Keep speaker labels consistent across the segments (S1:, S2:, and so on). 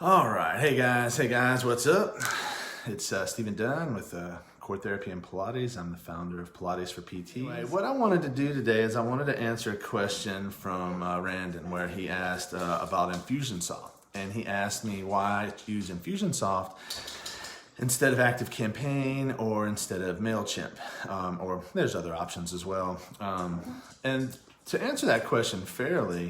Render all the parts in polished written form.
S1: All right, hey guys, what's up? It's Stephen Dunn with Core Therapy and Pilates. I'm the founder of Pilates for PT. Anyway, what I wanted to do today is I wanted to answer a question from Randon where he asked about Infusionsoft. And he asked me why I use Infusionsoft instead of ActiveCampaign or instead of MailChimp, or there's other options as well. And to answer that question fairly,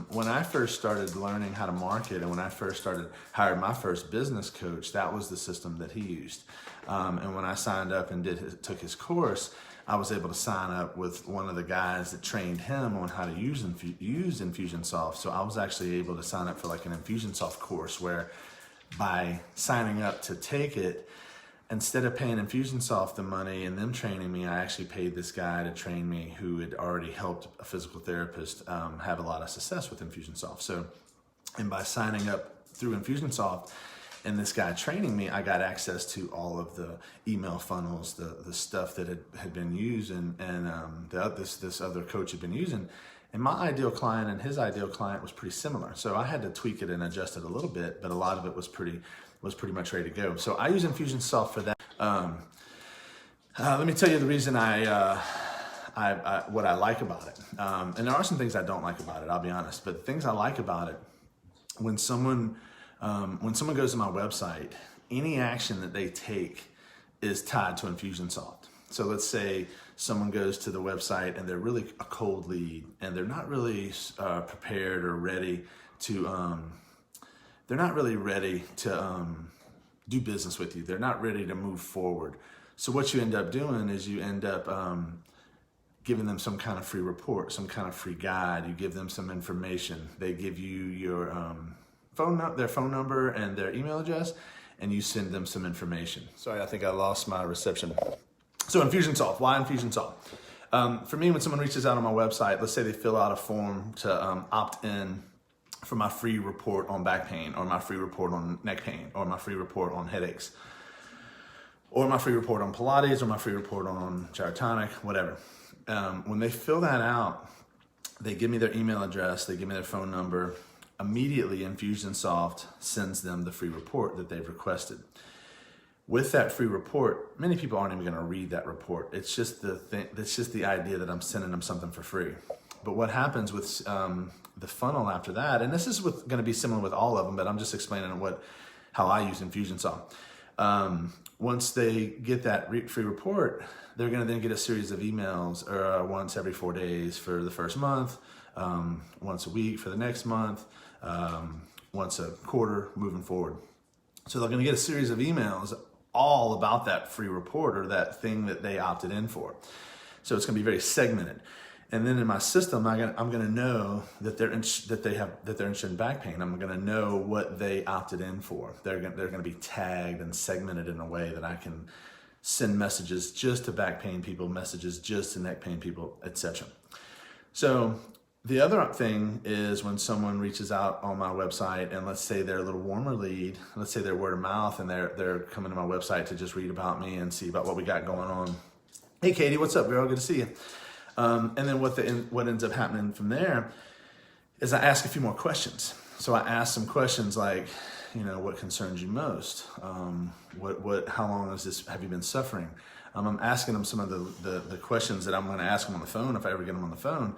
S1: when I first started learning how to market and when I first hired my first business coach, that was the system that he used. And when I signed up and took his course, I was able to sign up with one of the guys that trained him on how to use Infusionsoft. So I was actually able to sign up for like an Infusionsoft course where by signing up to take it, instead of paying Infusionsoft the money and them training me, I actually paid this guy to train me who had already helped a physical therapist have a lot of success with Infusionsoft. So, and by signing up through Infusionsoft and this guy training me, I got access to all of the email funnels, the stuff that had been used and this other coach had been using. And my ideal client and his ideal client was pretty similar. So I had to tweak it and adjust it a little bit, but a lot of it was pretty much ready to go. So I use Infusionsoft for that. Let me tell you the reason what I like about it. And there are some things I don't like about it, I'll be honest. But the things I like about it, when someone goes to my website, any action that they take is tied to Infusionsoft. So let's say someone goes to the website and they're really a cold lead and they're not really prepared or ready to, do business with you. They're not ready to move forward. So what you end up doing is you end up giving them some kind of free report, some kind of free guide. You give them some information. They give you your their phone number and their email address, and you send them some information. Sorry, I think I lost my reception. So Infusionsoft, why Infusionsoft? For me, when someone reaches out on my website, let's say they fill out a form to opt in for my free report on back pain, or my free report on neck pain, or my free report on headaches, or my free report on Pilates, or my free report on gyrotonic, whatever. When they fill that out, they give me their email address, they give me their phone number. Immediately, Infusionsoft sends them the free report that they've requested. With that free report, many people aren't even going to read that report. It's just the idea that I'm sending them something for free. But what happens with the funnel after that, and this is going to be similar with all of them, but I'm just explaining how I use Infusionsoft. Once they get that free report, they're going to then get a series of emails once every 4 days for the first month, once a week for the next month, once a quarter moving forward. So they're going to get a series of emails all about that free report or that thing that they opted in for. So it's going to be very segmented. And then in my system, I'm going to know that they're interested in back pain. I'm going to know what they opted in for. They're going to be tagged and segmented in a way that I can send messages just to back pain people, messages just to neck pain people, etc. So the other thing is when someone reaches out on my website and let's say they're a little warmer lead, let's say they're word of mouth and they're coming to my website to just read about me and see about what we got going on. Hey Katie, what's up girl? Good to see you. And then what ends up happening from there is I ask a few more questions. So I ask some questions like, what concerns you most? How long have you been suffering? I'm asking them some of the questions that I'm going to ask them on the phone if I ever get them on the phone.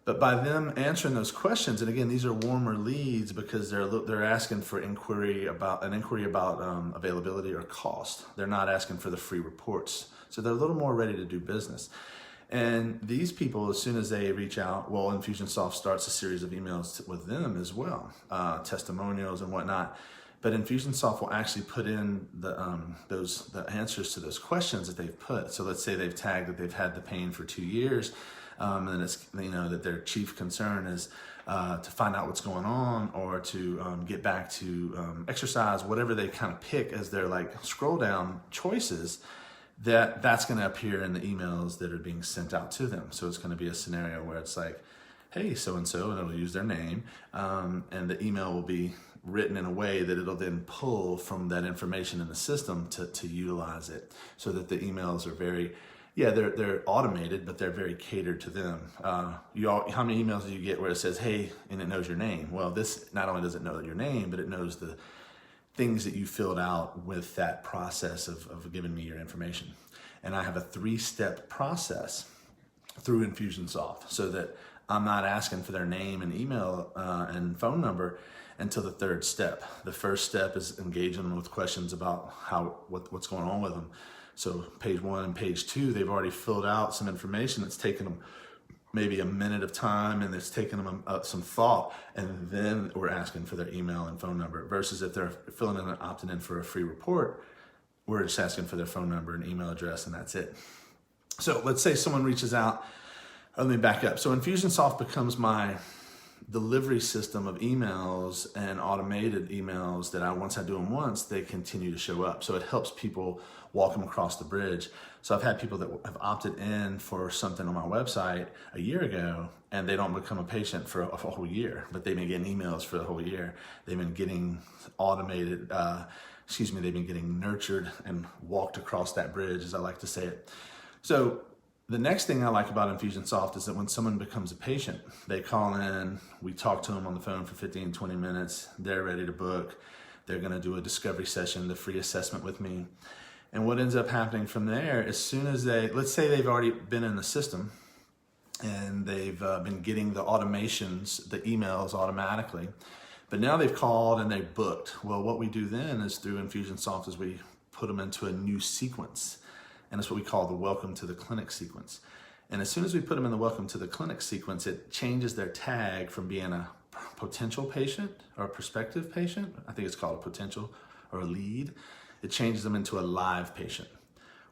S1: But by them answering those questions, and again, these are warmer leads because they're asking for inquiry about availability or cost. They're not asking for the free reports. So they're a little more ready to do business. And these people, as soon as they reach out, well, Infusionsoft starts a series of emails with them as well, testimonials and whatnot. But Infusionsoft will actually put in the answers to those questions that they've put. So let's say they've tagged that they've had the pain for 2 years, and it's that their chief concern is to find out what's going on or to get back to exercise, whatever they kind of pick as their scroll down choices. That's going to appear in the emails that are being sent out to them. So it's going to be a scenario where it's like, hey, so-and-so, and it'll use their name, and the email will be written in a way that it'll then pull from that information in the system to utilize it so that the emails are very Yeah, they're automated, but they're very catered to them. How many emails do you get where it says, hey, and it knows your name? Well, this not only does it know your name, but it knows the things that you filled out with that process of giving me your information. And I have a 3-step process through Infusionsoft so that I'm not asking for their name and email and phone number until the 3rd step. The first step is engaging them with questions about what's going on with them. So page 1 and page 2, they've already filled out some information that's taken them maybe a minute of time, and it's taken them some thought, and then we're asking for their email and phone number, versus if they're filling in and opting in for a free report, we're just asking for their phone number and email address, and that's it. So let's say someone reaches out. Let me back up. So Infusionsoft becomes my delivery system of emails and automated emails that once I do them once, they continue to show up. So it helps people walk them across the bridge. So I've had people that have opted in for something on my website a year ago, and they don't become a patient for a whole year, but they've been getting emails for the whole year. They've been getting automated, they've been getting nurtured and walked across that bridge, as I like to say it. So the next thing I like about Infusionsoft is that when someone becomes a patient, they call in, we talk to them on the phone for 15, 20 minutes, they're ready to book, they're gonna do a discovery session, the free assessment with me. And what ends up happening from there, as soon as let's say they've already been in the system and they've been getting the automations, the emails automatically, but now they've called and they've booked. Well, what we do then is through Infusionsoft is we put them into a new sequence. And it's what we call the welcome to the clinic sequence. And as soon as we put them in the welcome to the clinic sequence, it changes their tag from being a potential patient or a prospective patient. I think it's called a potential or a lead. It changes them into a live patient.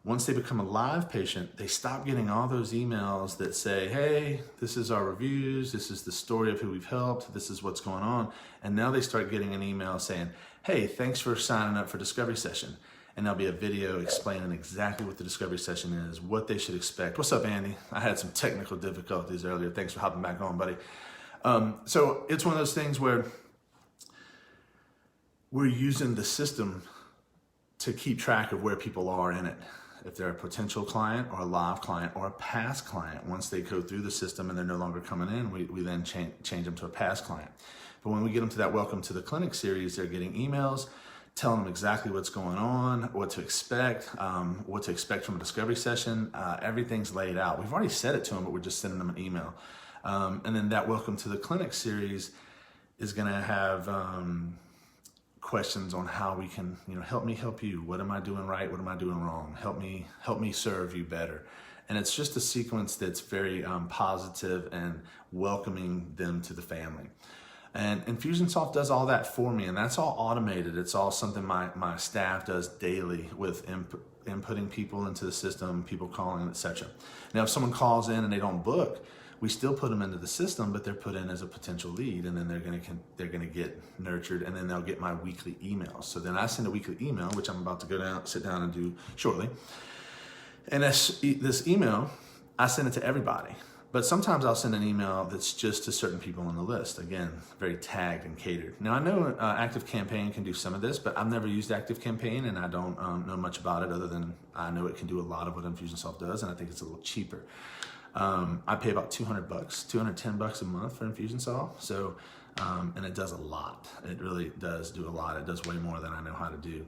S1: Once they become a live patient, they stop getting all those emails that say, hey, this is our reviews, this is the story of who we've helped, this is what's going on. And now they start getting an email saying, hey, thanks for signing up for Discovery Session. And there'll be a video explaining exactly what the discovery session is, what they should expect. What's up, Andy? I had some technical difficulties earlier. Thanks for hopping back on, buddy. So it's one of those things where we're using the system to keep track of where people are in it. If they're a potential client or a live client or a past client, once they go through the system and they're no longer coming in, we then change them to a past client. But when we get them to that Welcome to the Clinic series, they're getting emails telling them exactly what's going on, what to expect from a discovery session. Everything's laid out. We've already said it to them, but we're just sending them an email. And then that Welcome to the Clinic series is going to have questions on how we can, help me help you. What am I doing right? What am I doing wrong? Help me serve you better. And it's just a sequence that's very positive and welcoming them to the family. And Infusionsoft does all that for me, and that's all automated. It's all something my staff does daily with inputting people into the system, people calling, etc. Now, if someone calls in and they don't book, we still put them into the system, but they're put in as a potential lead, and then they're gonna get nurtured, and then they'll get my weekly emails. So then I send a weekly email, which I'm about to sit down and do shortly. And this email, I send it to everybody. But sometimes I'll send an email that's just to certain people on the list. Again, very tagged and catered. Now I know ActiveCampaign can do some of this, but I've never used ActiveCampaign, and I don't know much about it other than I know it can do a lot of what Infusionsoft does, and I think it's a little cheaper. I pay about $200, $210 a month for Infusionsoft. So, and it does a lot. It really does do a lot. It does way more than I know how to do.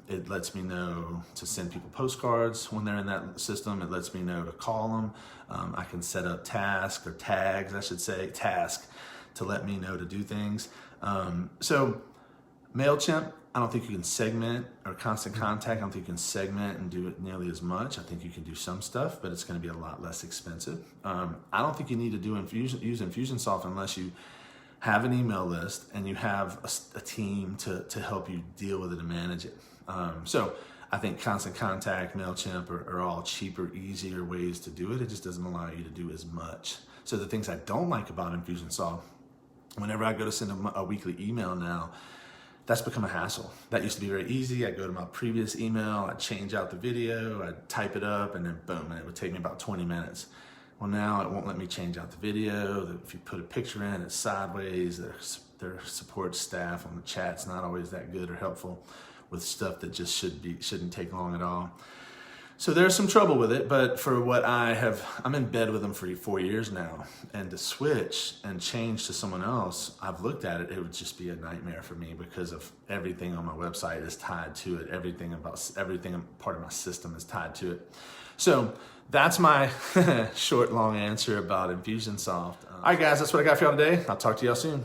S1: It lets me know to send people postcards when they're in that system. It lets me know to call them. I can set up tags to let me know to do things. So MailChimp, I don't think you can segment, or Constant Contact, I don't think you can segment and do it nearly as much. I think you can do some stuff, but it's going to be a lot less expensive. I don't think you need to use Infusionsoft unless you have an email list and you have a team to help you deal with it and manage it. So I think Constant Contact, MailChimp are all cheaper, easier ways to do it. It just doesn't allow you to do as much. So the things I don't like about Infusionsoft, whenever I go to send a weekly email now, that's become a hassle. That used to be very easy. I'd go to my previous email, I'd change out the video, I'd type it up, and then boom, and it would take me about 20 minutes. Well, now it won't let me change out the video. If you put a picture in, it's sideways. Their support staff on the chat's not always that good or helpful with stuff that just shouldn't take long at all. So there's some trouble with it, but for what I'm in bed with them for 4 years now, and to switch and change to someone else, I've looked at it, it would just be a nightmare for me because of everything on my website is tied to it. Everything part of my system is tied to it. So that's my short, long answer about Infusionsoft. All right, guys, that's what I got for y'all today. I'll talk to y'all soon.